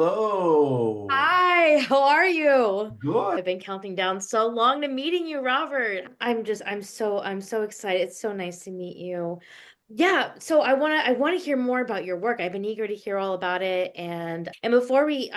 Hello. Hi, how are you? Good. I've been counting down so long to meeting you, Robert. I'm so excited. It's so nice to meet you. Yeah, so I want to hear more about your work. I've been eager to hear all about it and before we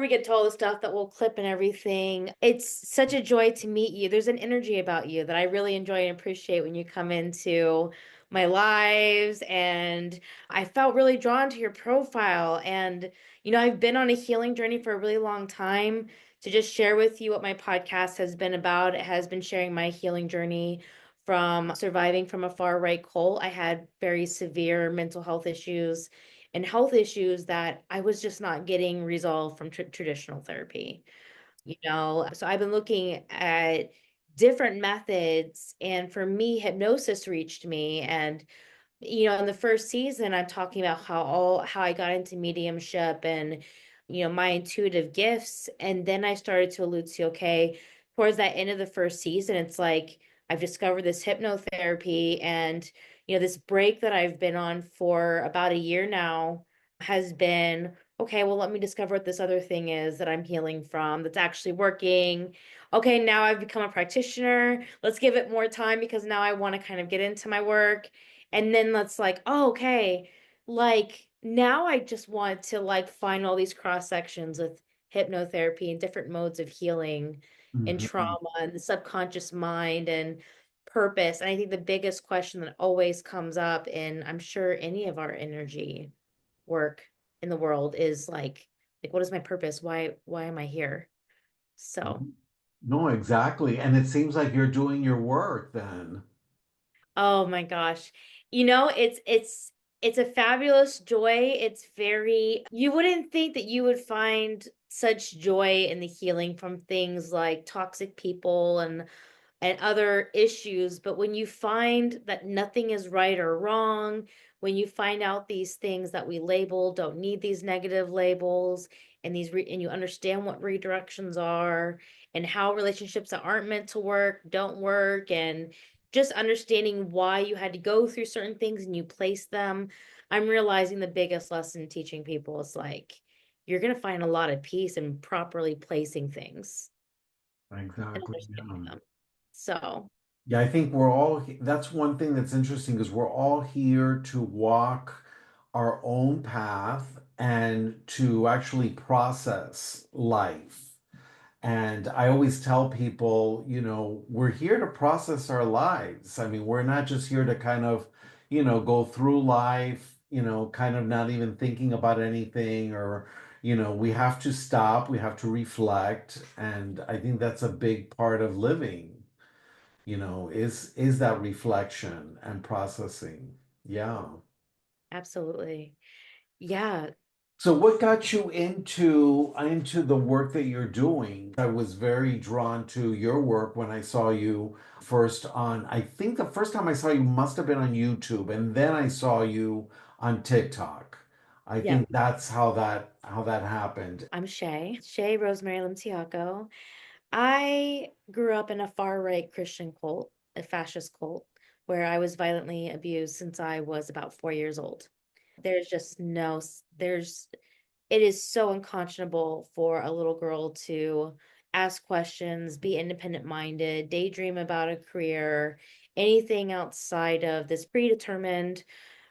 get to all the stuff that we'll clip and everything, it's such a joy to meet you. There's an energy about you that I really enjoy and appreciate when you come into my lives, and I felt really drawn to your profile. And I've been on a healing journey for a really long time. To just share with you what my podcast has been about, it has been sharing my healing journey from surviving from a far right cult. I had very severe mental health issues and health issues that I was just not getting resolved from traditional therapy. So I've been looking at different methods, and for me, hypnosis reached me. And in the first season, I'm talking about how I got into mediumship and my intuitive gifts. And then I started to allude to, okay, towards that end of the first season, it's like I've discovered this hypnotherapy, and this break that I've been on for about a year now has been, okay, well, let me discover what this other thing is that I'm healing from that's actually working. Okay, now I've become a practitioner. Let's give it more time because now I want to kind of get into my work. And then let's like, oh, okay, like now I just want to like find all these cross sections with hypnotherapy and different modes of healing and Mhm. trauma and the subconscious mind and purpose. And I think the biggest question that always comes up in, I'm sure, any of our energy work in the world is like what is my purpose? Why am I here? So, No, exactly. And it seems like you're doing your work then. oh my gosh. It's a fabulous joy. It's very, you wouldn't think that you would find such joy in the healing from things like toxic people and other issues. But when you find that nothing is right or wrong, when you find out these things that we label don't need these negative labels, and and you understand what redirections are and how relationships that aren't meant to work don't work, and just understanding why you had to go through certain things and you place them, I'm realizing the biggest lesson teaching people is like you're going to find a lot of peace in properly placing things and Exactly. understanding Yeah. them. So, Yeah, I think that's one thing that's interesting is we're all here to walk our own path and to actually process life. And I always tell people, we're here to process our lives. I mean, we're not just here to kind of, go through life, kind of not even thinking about anything or, we have to stop, we have to reflect. And I think that's a big part of living, is that reflection and processing. Yeah. absolutely. Yeah. So what got you into the work that you're doing? I was very drawn to your work when I saw you first on, I think the first time I saw you must have been on YouTube, and then I saw you on TikTok. I Yep. think that's how that happened. I'm Shae Rosemary Limtiaco. I grew up in a far right Christian cult, a fascist cult, where I was violently abused since I was about 4 years old. There's just no, s- there's, it is so unconscionable for a little girl to ask questions, be independent minded, daydream about a career, anything outside of this predetermined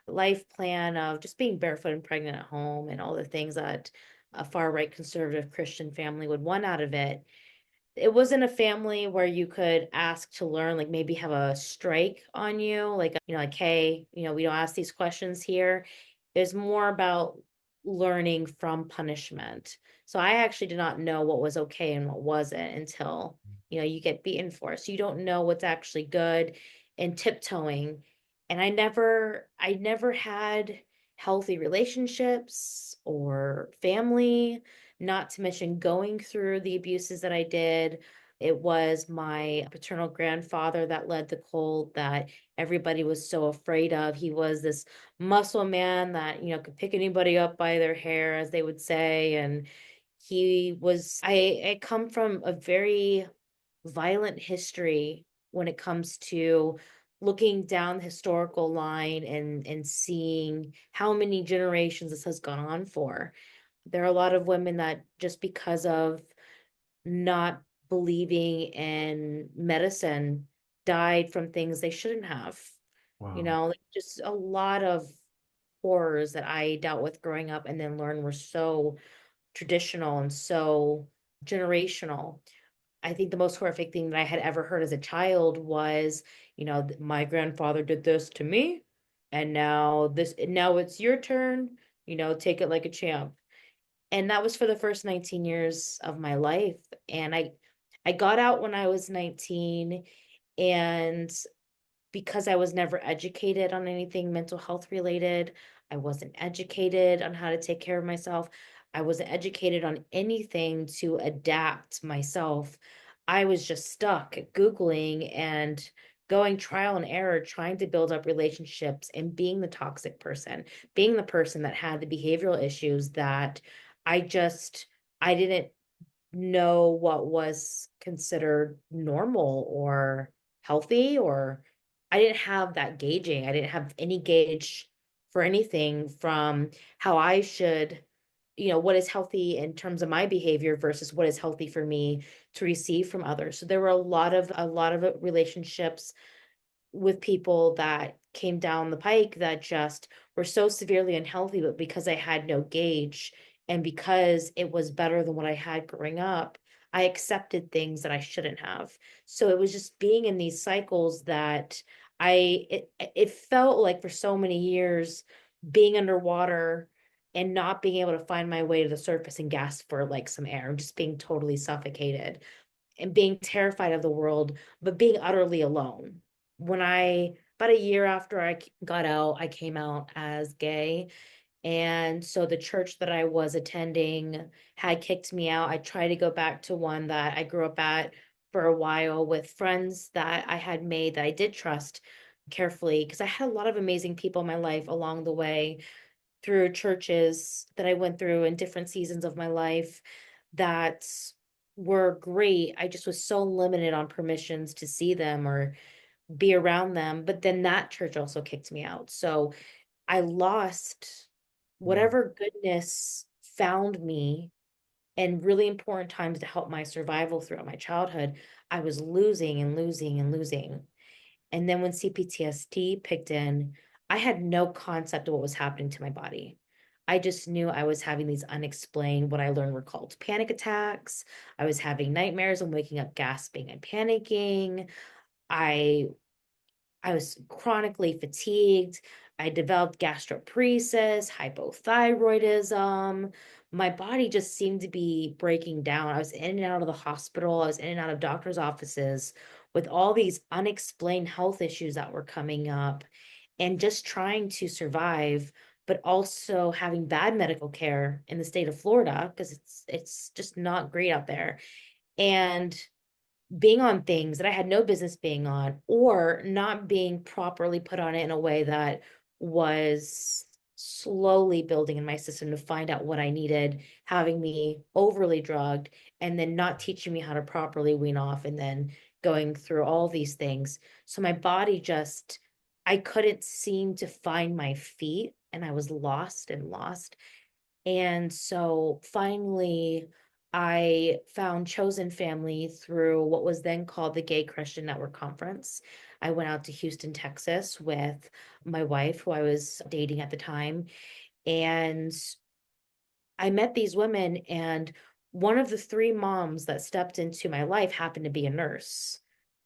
life plan of just being barefoot and pregnant at home and all the things that a far right conservative Christian family would want out of it. It wasn't a family where you could ask to learn, like maybe have a strike on you, like, hey, we don't ask these questions here. It's more about learning from punishment. So I actually did not know what was okay and what wasn't until, you get beaten for it. So you don't know what's actually good, and tiptoeing. And I never had healthy relationships or family, not to mention going through the abuses that I did. It was my paternal grandfather that led the cult that everybody was so afraid of. He was this muscle man that, could pick anybody up by their hair, as they would say. And I come from a very violent history when it comes to looking down the historical line and seeing how many generations this has gone on for. There are a lot of women that just because of not believing in medicine died from things they shouldn't have. Wow. Like just a lot of horrors that I dealt with growing up and then learned were so traditional and so generational. I think the most horrific thing that I had ever heard as a child was, my grandfather did this to me, and now it's your turn, take it like a champ. And that was for the first 19 years of my life. And I got out when I was 19, and because I was never educated on anything mental health related, I wasn't educated on how to take care of myself. I wasn't educated on anything to adapt myself. I was just stuck Googling and going trial and error, trying to build up relationships and being the toxic person, being the person that had the behavioral issues that I just, I didn't know what was considered normal or healthy, or I didn't have that gauging. I didn't have any gauge for anything from how I should, what is healthy in terms of my behavior versus what is healthy for me to receive from others. So there were a lot of relationships with people that came down the pike that just were so severely unhealthy, but because I had no gauge and because it was better than what I had growing up, I accepted things that I shouldn't have. So it was just being in these cycles that it felt like for so many years being underwater and not being able to find my way to the surface and gasp for like some air, just being totally suffocated and being terrified of the world, but being utterly alone. About a year after I got out, I came out as gay. And so the church that I was attending had kicked me out. I tried to go back to one that I grew up at for a while with friends that I had made that I did trust carefully because I had a lot of amazing people in my life along the way through churches that I went through in different seasons of my life that were great. I just was so limited on permissions to see them or be around them. But then that church also kicked me out. So I lost Mm. whatever goodness found me and really important times to help my survival throughout my childhood. I was losing and losing and losing. And then when CPTSD picked in, I had no concept of what was happening to my body. I just knew I was having these unexplained, what I learned were called panic attacks. I was having nightmares and waking up gasping and panicking. I I was chronically fatigued. I developed gastroparesis, hypothyroidism. My body just seemed to be breaking down. I was in and out of the hospital. I was in and out of doctor's offices with all these unexplained health issues that were coming up and just trying to survive, but also having bad medical care in the state of Florida because it's just not great out there. And being on things that I had no business being on, or not being properly put on it in a way that was slowly building in my system to find out what I needed, having me overly drugged, and then not teaching me how to properly wean off, and then going through all these things. So my body just, I couldn't seem to find my feet, and I was lost and lost. And so finally, I found chosen family through what was then called the Gay Christian Network Conference. I went out to Houston, Texas with my wife, who I was dating at the time. And I met these women, and one of the three moms that stepped into my life happened to be a nurse.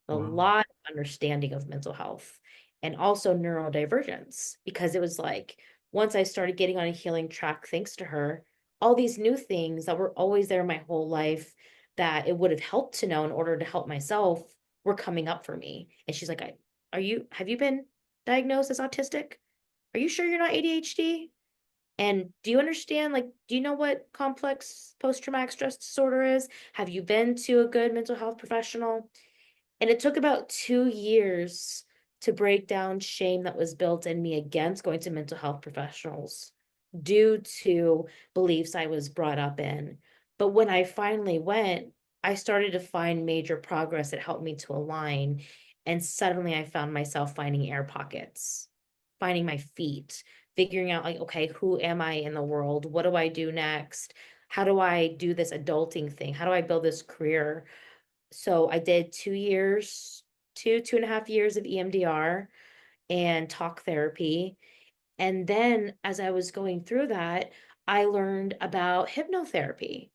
A Wow. lot of understanding of mental health and also neurodivergence, because it was like once I started getting on a healing track, thanks to her, all these new things that were always there my whole life that it would have helped to know in order to help myself were coming up for me. And she's like, have you been diagnosed as autistic? Are you sure you're not ADHD? And do you understand, like, do you know what complex post-traumatic stress disorder is? Have you been to a good mental health professional? And it took about 2 years to break down shame that was built in me against going to mental health professionals due to beliefs I was brought up in. But when I finally went, I started to find major progress that helped me to align. And suddenly I found myself finding air pockets, finding my feet, figuring out like, okay, who am I in the world? What do I do next? How do I do this adulting thing? How do I build this career? So I did 2 years, 2.5 years of EMDR and talk therapy. And then as I was going through that, I learned about hypnotherapy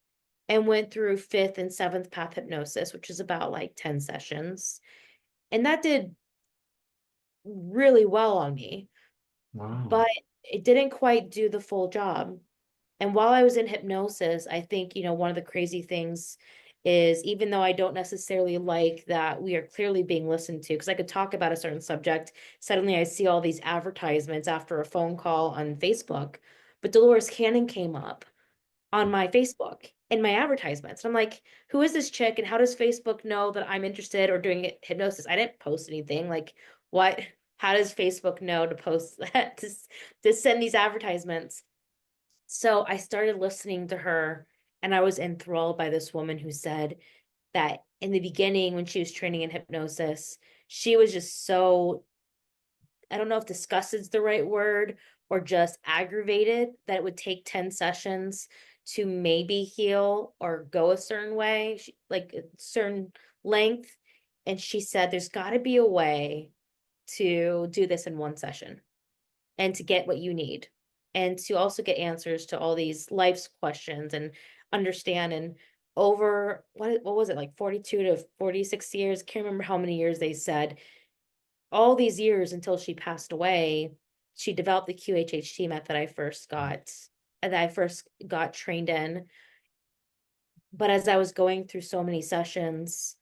and went through fifth and seventh path hypnosis, which is about like 10 sessions. And that did really well on me, Wow. but it didn't quite do the full job. And while I was in hypnosis, I think, one of the crazy things is even though I don't necessarily like that we are clearly being listened to, because I could talk about a certain subject, suddenly I see all these advertisements after a phone call on Facebook. But Dolores Cannon came up on my Facebook in my advertisements. And I'm like, who is this chick and how does Facebook know that I'm interested or doing hypnosis? I didn't post anything. Like, what? How does Facebook know to post that, to send these advertisements? So I started listening to her, and I was enthralled by this woman who said that in the beginning, when she was training in hypnosis, she was just so, I don't know if disgust is the right word, or just aggravated that it would take 10 sessions to maybe heal or go a certain way, like a certain length. And she said, there's got to be a way to do this in one session and to get what you need and to also get answers to all these life's questions and understand. And over what was it, like 42 to 46 years, can't remember how many years they said, all these years until she passed away, she developed the QHHT method I first got trained in. But as I was going through so many sessions,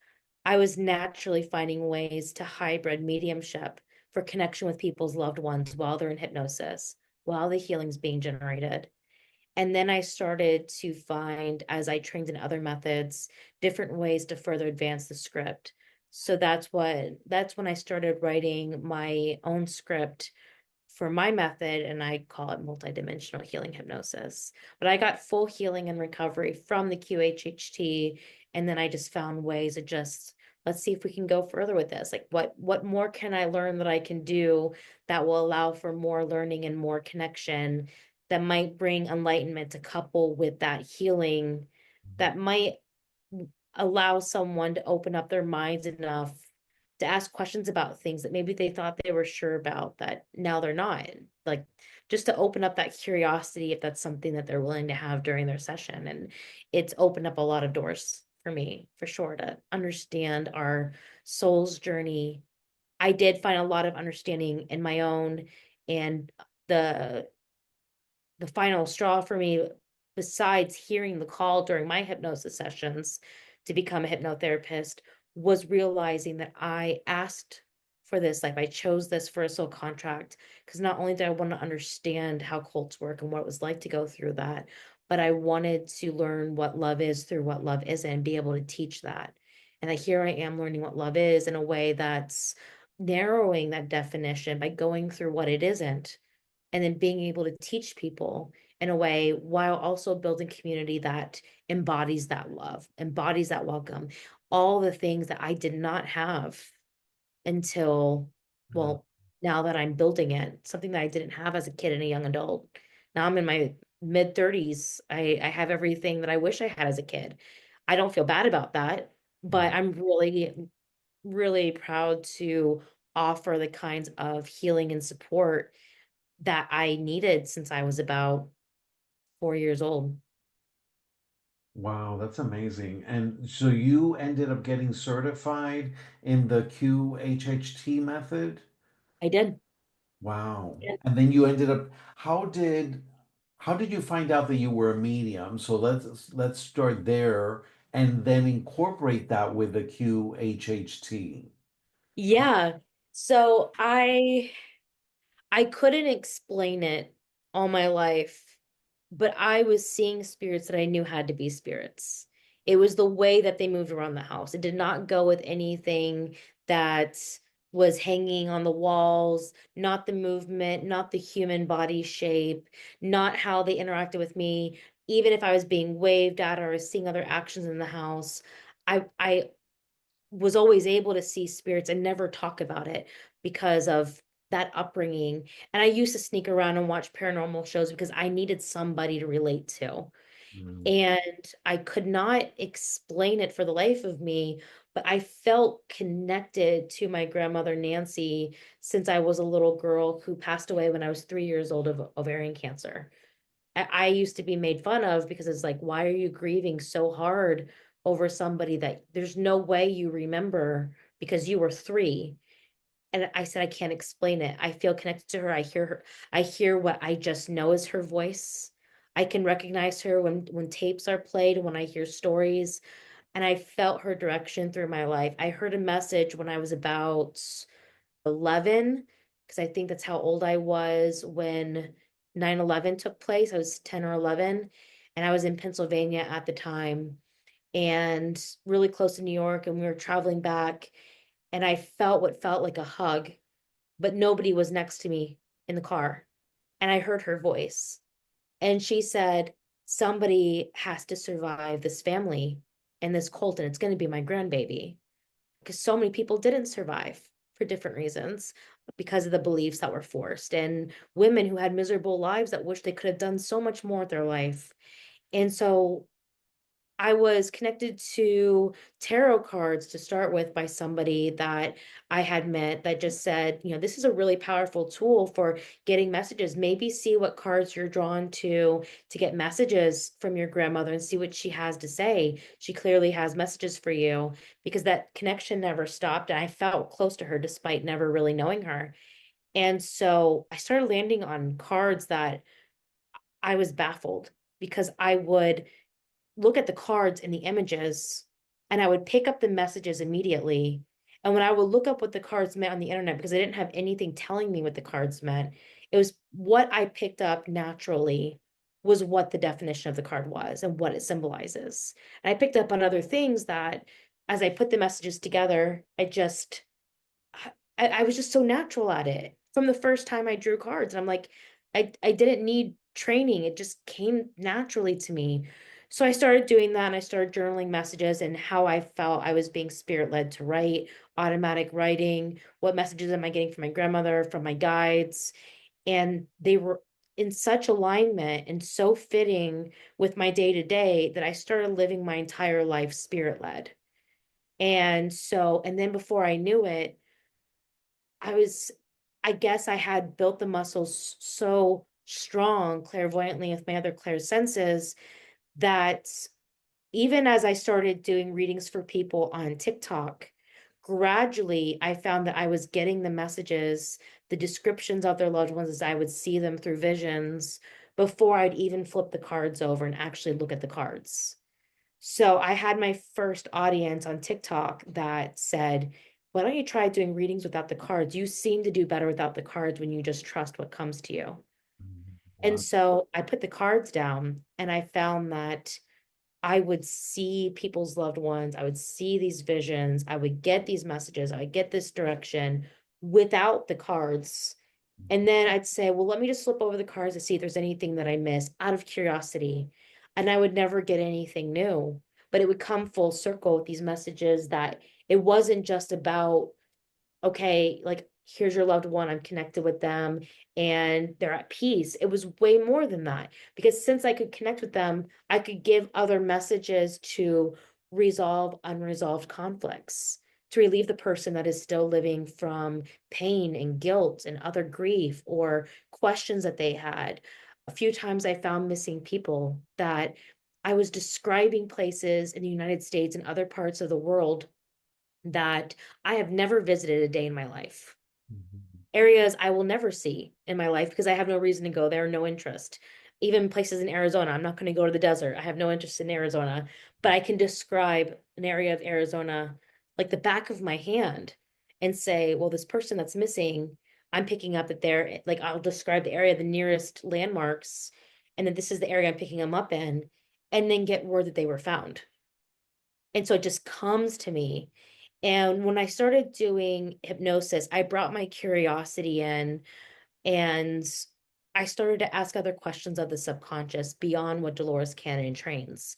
I was naturally finding ways to hybrid mediumship for connection with people's loved ones while they're in hypnosis, while the healing's being generated. And then I started to find, as I trained in other methods, different ways to further advance the script. So that's when I started writing my own script for my method, and I call it multidimensional healing hypnosis. But I got full healing and recovery from the QHHT, and then I just found ways of just, let's see if we can go further with this. Like what more can I learn that I can do that will allow for more learning and more connection that might bring enlightenment to couple with that healing that might allow someone to open up their minds enough to ask questions about things that maybe they thought they were sure about that now they're not. Like, just to open up that curiosity if that's something that they're willing to have during their session. And it's opened up a lot of doors for me, for sure, to understand our soul's journey. I did find a lot of understanding in my own, and the the final straw for me, besides hearing the call during my hypnosis sessions to become a hypnotherapist, was realizing that I asked for this. Like, I chose this for a soul contract because not only did I want to understand how cults work and what it was like to go through that, but I wanted to learn what love is through what love isn't and be able to teach that. And that here I am learning what love is in a way that's narrowing that definition by going through what it isn't, and then being able to teach people in a way while also building community that embodies that love, embodies that welcome, all the things that I did not have until, well, now that I'm building it, something that I didn't have as a kid and a young adult. Now I'm in my mid 30s. I have everything that I wish I had as a kid. I don't feel bad about that, but I'm really, really proud to offer the kinds of healing and support that I needed since I was about 4 years old. Wow, that's amazing. And so you ended up getting certified in the QHHT method? I did. Wow. Yeah. And then you ended up, how did you find out that you were a medium? So let's start there and then incorporate that with the QHHT. Yeah. So I couldn't explain it all my life, but I was seeing spirits that I knew had to be spirits. It was the way that they moved around the house. It did not go with anything that was hanging on the walls, not the movement, not the human body shape, not how they interacted with me. Even if I was being waved at or was seeing other actions in the house, I was always able to see spirits and never talk about it because of that upbringing. And I used to sneak around and watch paranormal shows because I needed somebody to relate to. Mm. And I could not explain it for the life of me, but I felt connected to my grandmother Nancy since I was a little girl who passed away when I was 3 years old of ovarian cancer. I used to be made fun of because it's like, why are you grieving so hard over somebody that there's no way you remember because you were 3? And I said, I can't explain it. I feel connected to her. I hear her. I hear what I just know is her voice. I can recognize her when tapes are played, when I hear stories, and I felt her direction through my life. I heard a message when I was about 11, because I think that's how old I was when 9/11 took place. I was 10 or 11, and I was in Pennsylvania at the time and really close to New York, and we were traveling back, and I felt what felt like a hug, but nobody was next to me in the car. And I heard her voice. And she said, somebody has to survive this family and this cult, and it's going to be my grandbaby. Because so many people didn't survive for different reasons because of the beliefs that were forced, and women who had miserable lives that wish they could have done so much more with their life. And so I was connected to tarot cards to start with by somebody that I had met that just said, this is a really powerful tool for getting messages. Maybe see what cards you're drawn to get messages from your grandmother and see what she has to say. She clearly has messages for you because that connection never stopped. And I felt close to her despite never really knowing her. And so I started landing on cards that I was baffled because I would look at the cards and the images, and I would pick up the messages immediately. And when I would look up what the cards meant on the internet, because I didn't have anything telling me what the cards meant, it was what I picked up naturally was what the definition of the card was and what it symbolizes. And I picked up on other things that as I put the messages together, I was just so natural at it from the first time I drew cards. And I'm like, I didn't need training. It just came naturally to me. So I started doing that and I started journaling messages and how I felt I was being spirit led to write, automatic writing. What messages am I getting from my grandmother, from my guides? And they were in such alignment and so fitting with my day to day that I started living my entire life spirit led. And then before I knew it, I was, I guess I had built the muscles so strong clairvoyantly with my other clair senses that even as I started doing readings for people on TikTok, gradually I found that I was getting the messages, the descriptions of their loved ones as I would see them through visions before I'd even flip the cards over and actually look at the cards. So I had my first audience on TikTok that said, why don't you try doing readings without the cards? You seem to do better without the cards when you just trust what comes to you. And Wow. so I put the cards down and I found that I would see people's loved ones. I would see these visions. I would get these messages. I would get this direction without the cards. And then I'd say, well, let me just flip over the cards to see if there's anything that I missed out of curiosity. And I would never get anything new, but it would come full circle with these messages that it wasn't just about, okay, like here's your loved one, I'm connected with them and they're at peace. It was way more than that because since I could connect with them, I could give other messages to resolve unresolved conflicts, to relieve the person that is still living from pain and guilt and other grief or questions that they had. A few times I found missing people that I was describing places in the United States and other parts of the world that I have never visited a day in my life. Mhm. Areas I will never see in my life because I have no reason to go there, no interest. Even places in Arizona, I'm not going to go to the desert. I have no interest in Arizona, but I can describe an area of Arizona like the back of my hand and say, well, this person that's missing, I'm picking up that they're like, I'll describe the area, the nearest landmarks, and then this is the area I'm picking them up in, and then get word that they were found. And so it just comes to me. And when I started doing hypnosis, I brought my curiosity in and I started to ask other questions of the subconscious beyond what Dolores Cannon trains.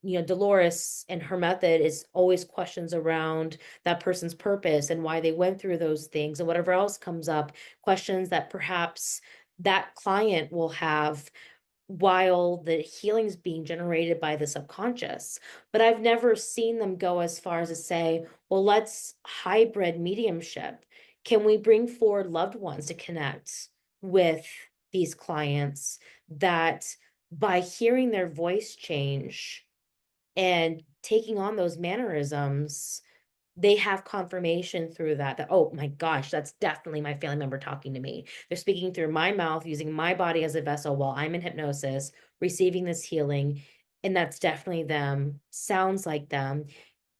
Dolores and her method is always questions around that person's purpose and why they went through those things and whatever else comes up, questions that perhaps that client will have while the healing's being generated by the subconscious. But I've never seen them go as far as to say, well, let's hybrid mediumship. Can we bring forward loved ones to connect with these clients that by hearing their voice change and taking on those mannerisms, they have confirmation through that, oh my gosh, that's definitely my family member talking to me. They're speaking through my mouth, using my body as a vessel while I'm in hypnosis, receiving this healing. And that's definitely them, sounds like them,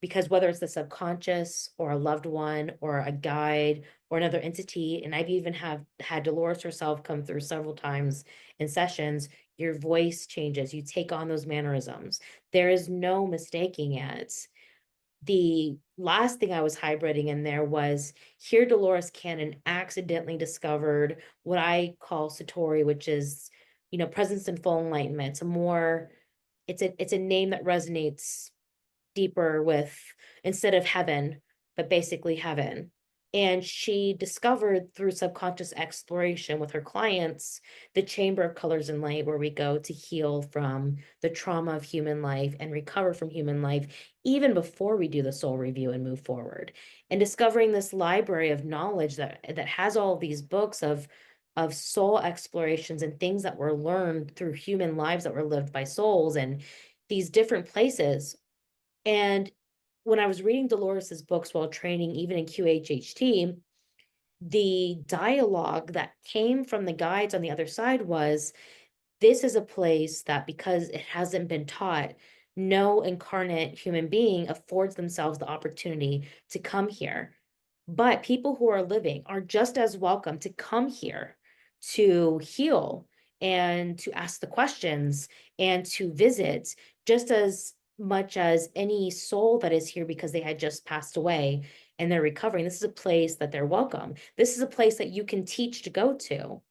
because whether it's the subconscious or a loved one or a guide or another entity, and I've even have had Dolores herself come through several times in sessions, your voice changes, you take on those mannerisms. There is no mistaking it. The last thing I was hybriding in there was here Dolores Cannon accidentally discovered what I call Satori, which is, presence and full enlightenment. It's a name that resonates deeper with, instead of heaven, but basically heaven. And she discovered through subconscious exploration with her clients the chamber of colors and light, where we go to heal from the trauma of human life and recover from human life, even before we do the soul review and move forward. And discovering this library of knowledge that has all of these books of soul explorations and things that were learned through human lives that were lived by souls and these different places. And when I was reading Dolores's books while training, even in QHHT, the dialogue that came from the guides on the other side was, this is a place that, because it hasn't been taught, no incarnate human being affords themselves the opportunity to come here. But people who are living are just as welcome to come here to heal and to ask the questions and to visit, just as much as any soul that is here because they had just passed away and they're recovering. This is a place that they're welcome. This is a place that you can teach to go to.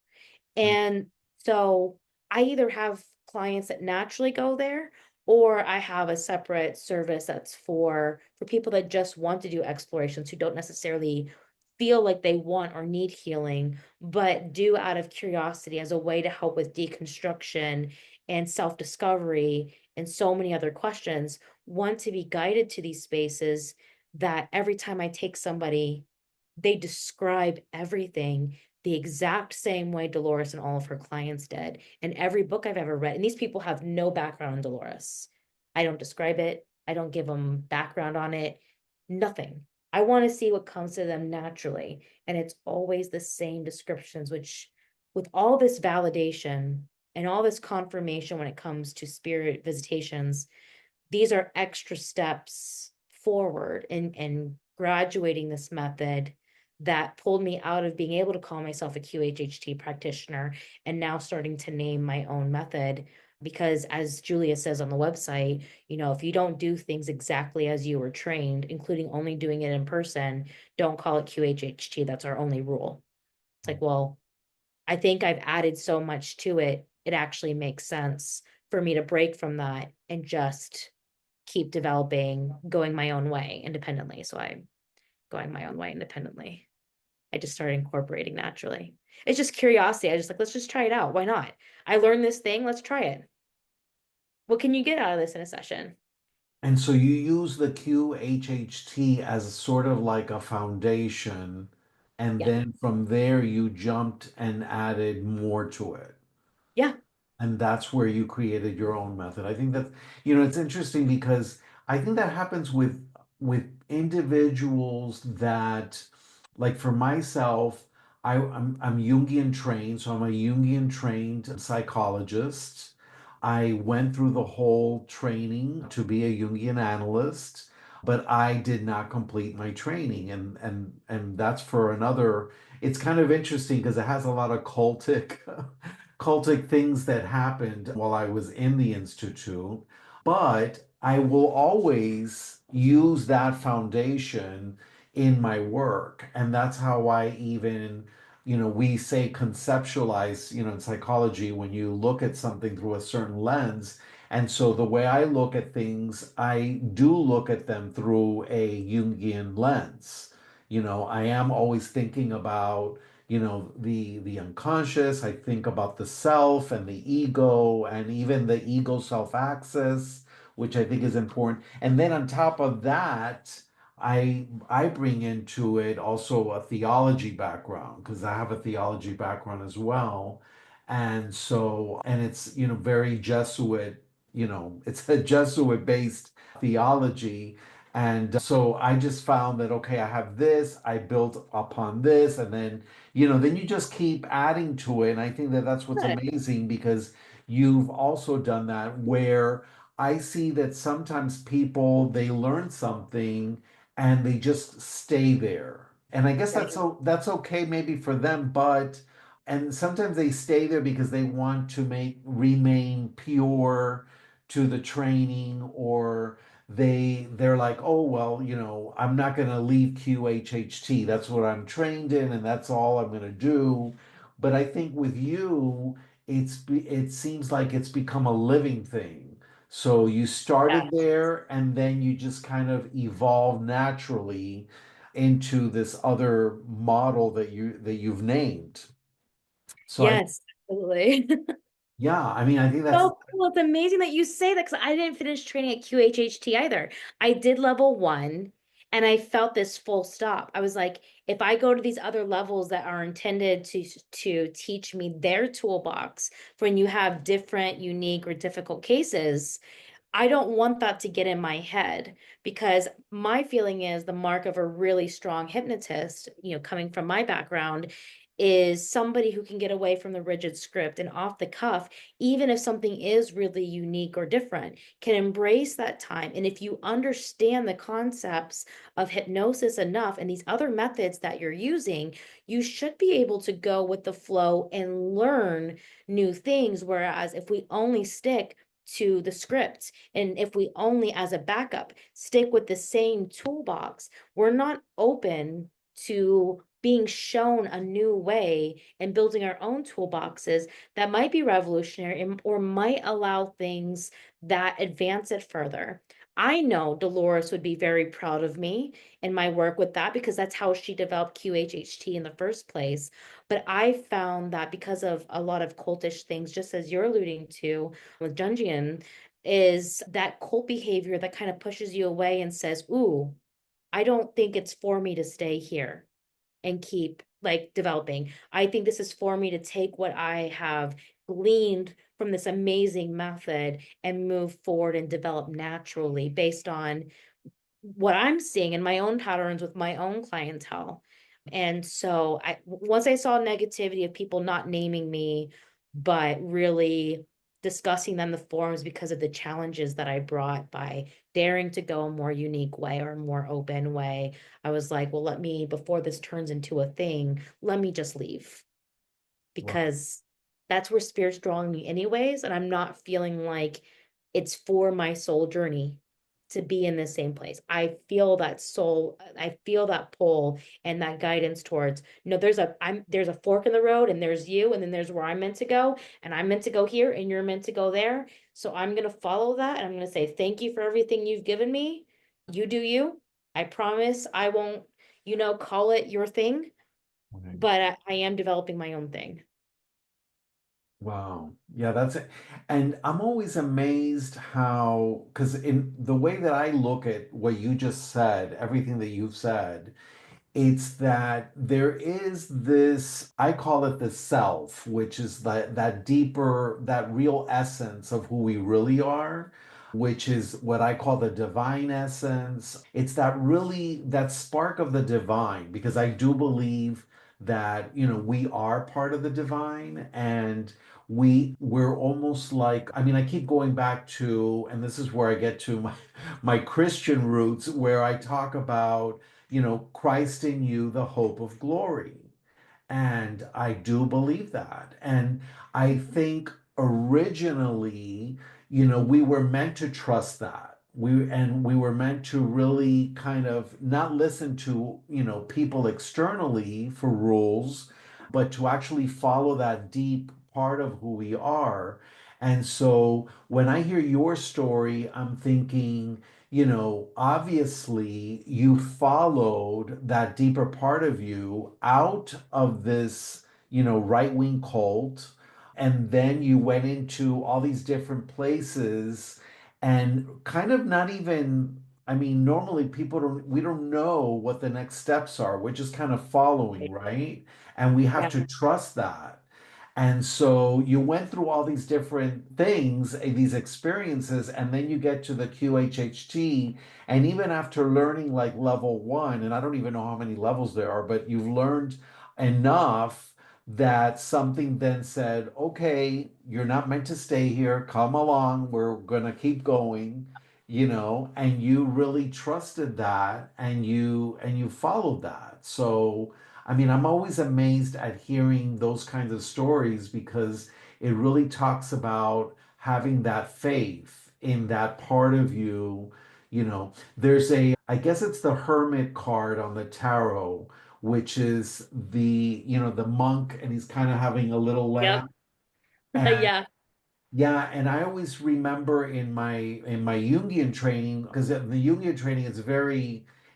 And so I either have clients that naturally go there, or I have a separate service that's for people that just want to do explorations, who don't necessarily feel like they want or need healing, but do out of curiosity as a way to help with deconstruction and self-discovery and so many other questions, want to be guided to these spaces that every time I take somebody, they describe everything the exact same way Dolores and all of her clients did. And every book I've ever read, and these people have no background in Dolores. I don't describe it. I don't give them background on it. Nothing. I want to see what comes to them naturally. And it's always the same descriptions, which, with all this validation and all this confirmation when it comes to spirit visitations, these are extra steps forward in graduating this method that pulled me out of being able to call myself a QHHT practitioner and now starting to name my own method. Because as Julia says on the website, if you don't do things exactly as you were trained, including only doing it in person, don't call it QHHT. That's our only rule. It's like, well, I think I've added so much to it, it actually makes sense for me to break from that and just keep developing, going my own way independently. So I'm going my own way independently. I just started incorporating naturally. It's just curiosity. I just like, let's just try it out. Why not? I learned this thing. Let's try it. What can you get out of this in a session? And so you use the QHHT as sort of like a foundation, and Yeah. then from there you jumped and added more to it. Yeah. And that's where you created your own method. I think that, it's interesting because I think that happens with individuals that, like for myself, I'm Jungian trained, so I'm a Jungian trained psychologist. I went through the whole training to be a Jungian analyst, but I did not complete my training, and that's for another. It's kind of interesting because it has a lot of cultic things that happened while I was in the institute, but I will always use that foundation in my work. And that's how I even, we say conceptualize, in psychology, when you look at something through a certain lens, And so the way I look at things, I do look at them through a Jungian lens. I am always thinking about, the unconscious. I think about the self and the ego and even the ego self axis, which I think is important. And then on top of that, I bring into it also a theology background because I have a theology background as well. And so, and it's, very Jesuit, it's a Jesuit based theology. And so I just found that, okay, I have this, I built upon this, and then you just keep adding to it. And I think that that's what's Good. amazing because you've also done that where I see that sometimes people, they learn something and they just stay there. And I guess Right. that's okay maybe for them, but and sometimes they stay there because they want to remain pure to the training, or they're like, oh well, I'm not going to leave QHHT. That's what I'm trained in and that's all I'm going to do. But I think with you, it seems like it's become a living thing. So you Yeah. started there and then you just kind of evolved naturally into this other model that you've named. So Yes, absolutely. yeah, I mean, I think that's So cool. It's amazing that you say that because I didn't finish training at QHHT either. I did level one and I felt this full stop. I was like, if I go to these other levels that are intended to teach me their toolbox for when you have different, unique, or difficult cases, I don't want that to get in my head because my feeling is the mark of a really strong hypnotist, coming from my background, is somebody who can get away from the rigid script and off the cuff, even if something is really unique or different, can embrace that time. And if you understand the concepts of hypnosis enough and these other methods that you're using, you should be able to go with the flow and learn new things. Whereas if we only stick to the script, and if we only, as a backup, stick with the same toolbox, we're not open to being shown a new way and building our own toolboxes that might be revolutionary or might allow things that advance it further. I know Dolores would be very proud of me and my work with that because that's how she developed QHHT in the first place. But I found that because of a lot of cultish things, just as you're alluding to with Jungian, is that cult behavior that kind of pushes you away and says, ooh, I don't think it's for me to stay here and keep like developing. I think this is for me to take what I have gleaned from this amazing method and move forward and develop naturally based on what I'm seeing in my own patterns with my own clientele. And so once I saw negativity of people not naming me, but really discussing them the forums because of the challenges that I brought by daring to go a more unique way or a more open way, I was like, well, before this turns into a thing, let me just leave wow. because that's where spirit's drawing me anyways, and I'm not feeling like it's for my soul journey to be in the same place. I feel that pull and that guidance towards, there's a fork in the road and there's you and then there's where I'm meant to go and I'm meant to go here and you're meant to go there. So I'm going to follow that and I'm going to say thank you for everything you've given me. You do you. I promise I won't, call it your thing, Right. but I am developing my own thing. Wow. Yeah, that's it. And I'm always amazed how, because in the way that I look at what you just said, everything that you've said, it's that there is this, I call it the self, which is that deeper, that real essence of who we really are, which is what I call the divine essence. It's that spark of the divine, because I do believe that, we are part of the divine and we're almost like, I mean, I keep going back to, and this is where I get to my Christian roots, where I talk about Christ in you, the hope of glory. And I do believe that. And I think originally, we were meant to trust that. We were meant to really kind of not listen to, people externally for rules, but to actually follow that deep part of who we are. And so when I hear your story, I'm thinking, obviously you followed that deeper part of you out of this, right-wing cult. And then you went into all these different places and kind of not even, I mean, normally we don't know what the next steps are. We're just kind of following, Right. right? And we have Yeah. to trust that. And so you went through all these different things, these experiences, and then you get to the QHHT. And even after learning like level one, and I don't even know how many levels there are, but you've learned enough that something then said, okay, you're not meant to stay here. Come along. We're going to keep going, and you really trusted that and you followed that. So, I mean, I'm always amazed at hearing those kinds of stories because it really talks about having that faith in that part of you. I guess it's the Hermit card on the tarot, which is the monk, and he's kind of having a little Yep. lamp. And Yeah. yeah, and I always remember in my Jungian training, because the Jungian training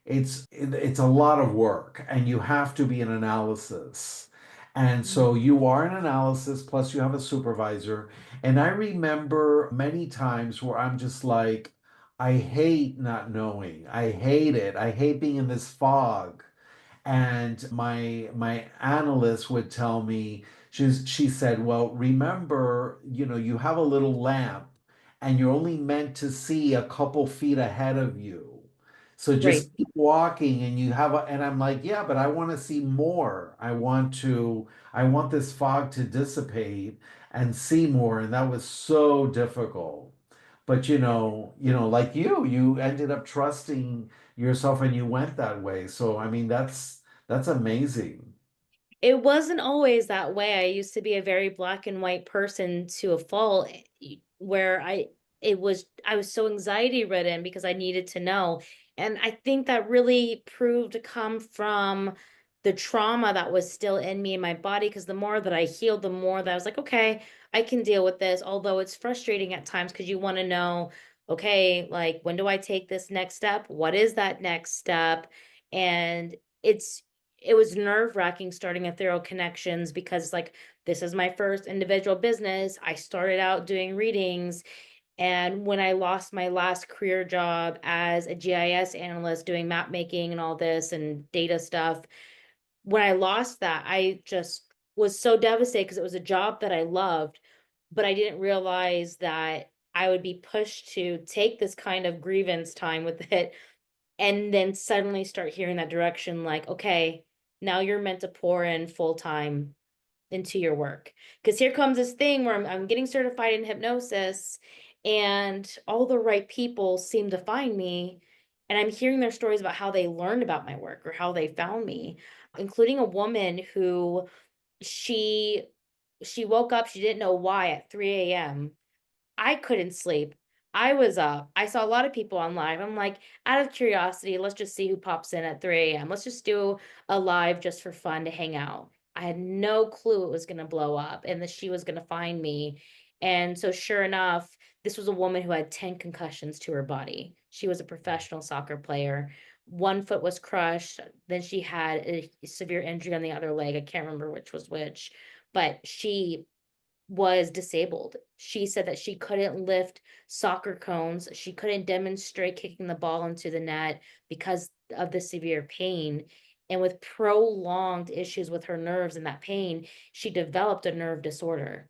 is it's a lot of work, and you have to be an analysis. And Mhm. so you are an analysis, plus you have a supervisor. And I remember many times where I'm just like, I hate not knowing. I hate it. I hate being in this fog. And my analyst would tell me, she said, well, remember, you have a little lamp and you're only meant to see a couple feet ahead of you. So Right. just keep walking, and and I'm like, yeah, but I want to see more. I want this fog to dissipate and see more. And that was so difficult. But like you ended up trusting yourself and you went that way. So I mean, that's amazing. It wasn't always that way. I used to be a very black and white person to a fault, where I was so anxiety ridden because I needed to know. And I think that really proved to come from the trauma that was still in me and my body. Because the more that I healed, the more that I was like, okay, I can deal with this. Although it's frustrating at times because you want to know, okay, like, when do I take this next step? What is that next step? And it's it was nerve-wracking starting Ethereal Connections because, like, this is my first individual business. I started out doing readings, and when I lost my last career job as a GIS analyst doing map making and all this and data stuff, when I lost that, I just was so devastated because it was a job that I loved, but I didn't realize that I would be pushed to take this kind of grievance time with it and then suddenly start hearing that direction like, okay, now you're meant to pour in full time into your work. Because here comes this thing where I'm getting certified in hypnosis, and all the right people seem to find me. And I'm hearing their stories about how they learned about my work or how they found me, including a woman who she she woke up, she didn't know why at 3 a.m. I couldn't sleep. I was up. I saw a lot of people on live. I'm like, out of curiosity, let's just see who pops in at 3 a.m. Let's just do a live just for fun to hang out. I had no clue it was going to blow up and that she was going to find me. And so, sure enough, this was a woman who had 10 concussions to her body. She was a professional soccer player. One foot was crushed. Then she had a severe injury on the other leg. I can't remember which was which, but she was disabled. She said that she couldn't lift soccer cones. She couldn't demonstrate kicking the ball into the net because of the severe pain. And with prolonged issues with her nerves and that pain, she developed a nerve disorder.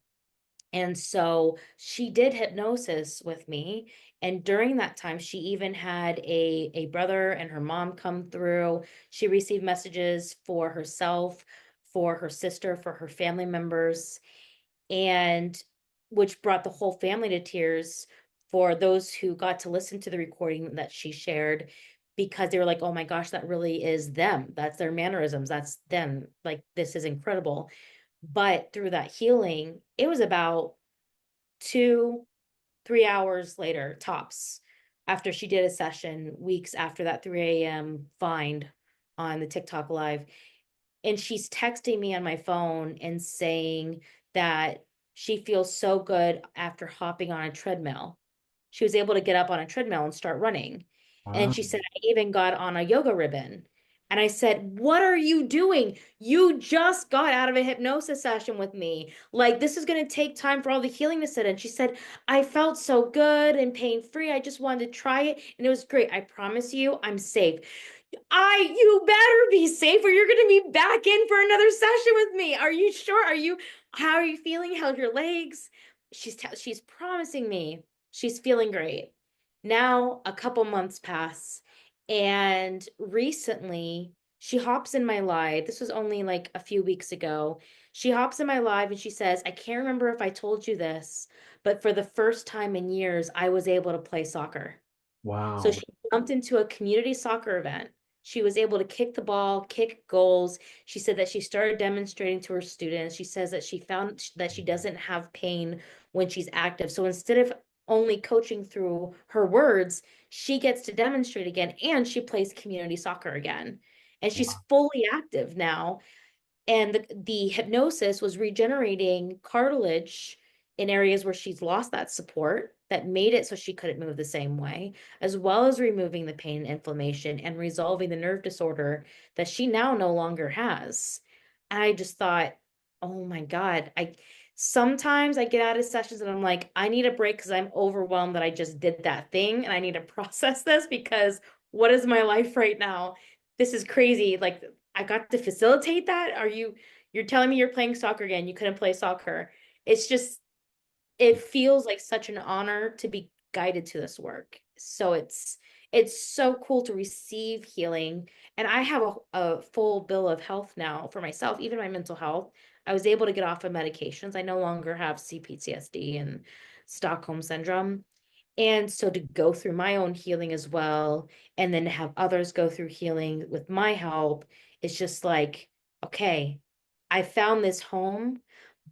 And so she did hypnosis with me. And during that time, she even had a brother and her mom come through. She received messages for herself, for her sister, for her family members, and which brought the whole family to tears for those who got to listen to the recording that she shared, because they were like, oh my gosh, that really is them. That's their mannerisms. That's them. Like, this is incredible. But through that healing, it was about 2, 3 hours later, tops, after she did a session, weeks after that 3 a.m. find on the TikTok live. And she's texting me on my phone and saying that she feels so good after hopping on a treadmill. She was able to get up on a treadmill and start running. And Wow. she said, I even got on a yoga ribbon. And I said, what are you doing? You just got out of a hypnosis session with me. Like, this is going to take time for all the healing to sit in. She said, I felt so good and pain free. I just wanted to try it. And it was great. I promise you, I'm safe. You better be safe or you're going to be back in for another session with me. Are you sure? How are you feeling? How's your legs? She's promising me she's feeling great. Now a couple months pass, and recently she hops in my live. This was only like a few weeks ago. She hops in my live and she says, I can't remember if I told you this, but for the first time in years, I was able to play soccer. So Wow. she jumped into a community soccer event. She was able to kick the ball, kick goals. She said that she started demonstrating to her students. She says that she found that she doesn't have pain when she's active. So instead of only coaching through her words, she gets to demonstrate again and she plays community soccer again. And she's fully active now, and the hypnosis was regenerating cartilage in areas where she's lost that support that made it so she couldn't move the same way, as well as removing the pain and inflammation and resolving the nerve disorder that she now no longer has. I just thought, oh my God, I sometimes I get out of sessions and I'm like, I need a break because I'm overwhelmed that I just did that thing and I need to process this because what is my life right now? This is crazy. Like, I got to facilitate that. You're telling me you're playing soccer again. You couldn't play soccer. It's just, it feels like such an honor to be guided to this work. So it's so cool to receive healing. And I have a full bill of health now for myself, even my mental health. I was able to get off of medications. I no longer have CPTSD and Stockholm syndrome. And so to go through my own healing as well, and then have others go through healing with my help, it's just like, okay, I found this home,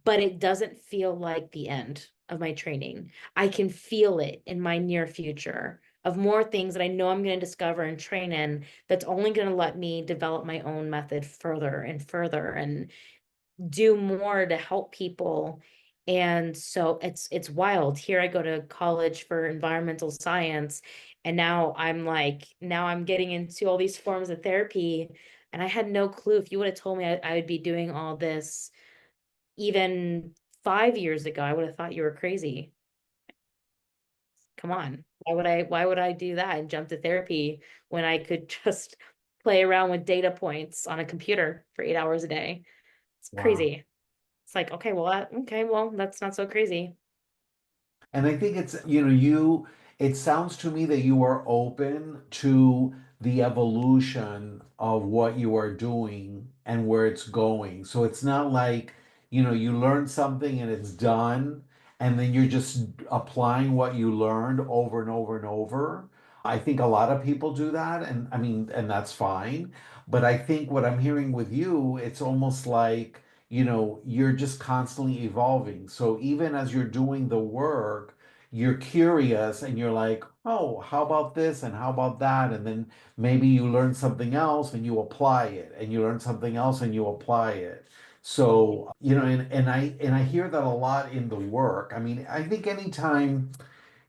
but it doesn't feel like the end of my training. I can feel it in my near future of more things that I know I'm going to discover and train in that's only going to let me develop my own method further and further and do more to help people. And so it's wild. Here I go to college for environmental science, and now I'm getting into all these forms of therapy. And I had no clue. If you would have told me I would be doing all this even 5 years ago, I would have thought you were crazy. Come on. Why would I do that and jump to therapy when I could just play around with data points on a computer for 8 hours a day? It's Wow. crazy. It's like, okay, well, okay, well, that's not so crazy. And I think it's, it sounds to me that you are open to the evolution of what you are doing and where it's going. So it's not like, you learn something and it's done, and then you're just applying what you learned over and over and over. I think a lot of people do that, and I mean, and that's fine. But I think what I'm hearing with you, it's almost like, you're just constantly evolving. So even as you're doing the work, you're curious and you're like, oh, how about this and how about that? And then maybe you learn something else and you apply it, and you learn something else and you apply it. So, and I hear that a lot in the work. I mean, I think anytime,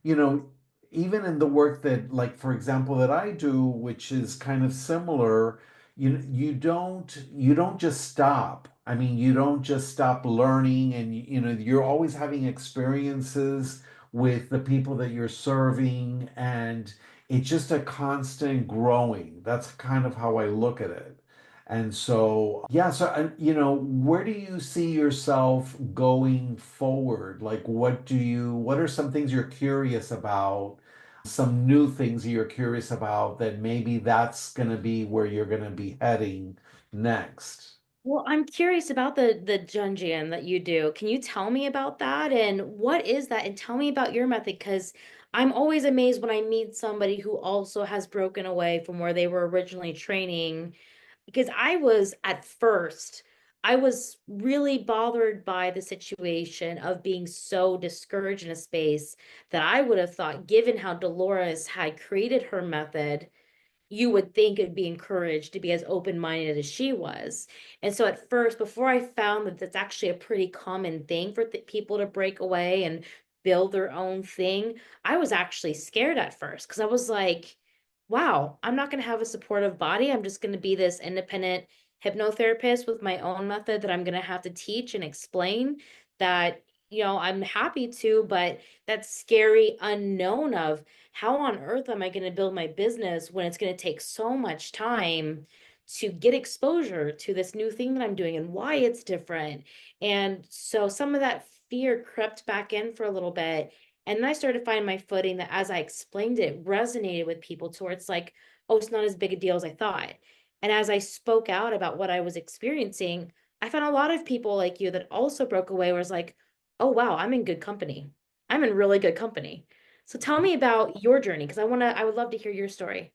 you know, even in the work that, like, for example, that I do, which is kind of similar, you don't just stop. I mean, you don't just stop learning, and you're always having experiences with the people that you're serving, and it's just a constant growing. That's kind of how I look at it. And so, yeah, so, where do you see yourself going forward? Like, what are some things you're curious about? Some new things you're curious about that maybe that's going to be where you're going to be heading next? Well, I'm curious about the Jungian that you do. Can you tell me about that and what is that? And tell me about your method because I'm always amazed when I meet somebody who also has broken away from where they were originally training. Because I was really bothered by the situation of being so discouraged in a space that I would have thought, given how Dolores had created her method, you would think it'd be encouraged to be as open-minded as she was. And so at first, before I found that that's actually a pretty common thing for people to break away and build their own thing, I was actually scared at first because I was like, wow, I'm not going to have a supportive body. I'm just going to be this independent hypnotherapist with my own method that I'm going to have to teach and explain that, I'm happy to, but that scary unknown of how on earth am I going to build my business when it's going to take so much time to get exposure to this new thing that I'm doing and why it's different. And so some of that fear crept back in for a little bit. And then I started to find my footing that as I explained it, resonated with people to where it's like, oh, it's not as big a deal as I thought. And as I spoke out about what I was experiencing, I found a lot of people like you that also broke away where it's like, oh, wow, I'm in good company. I'm in really good company. So tell me about your journey because I would love to hear your story.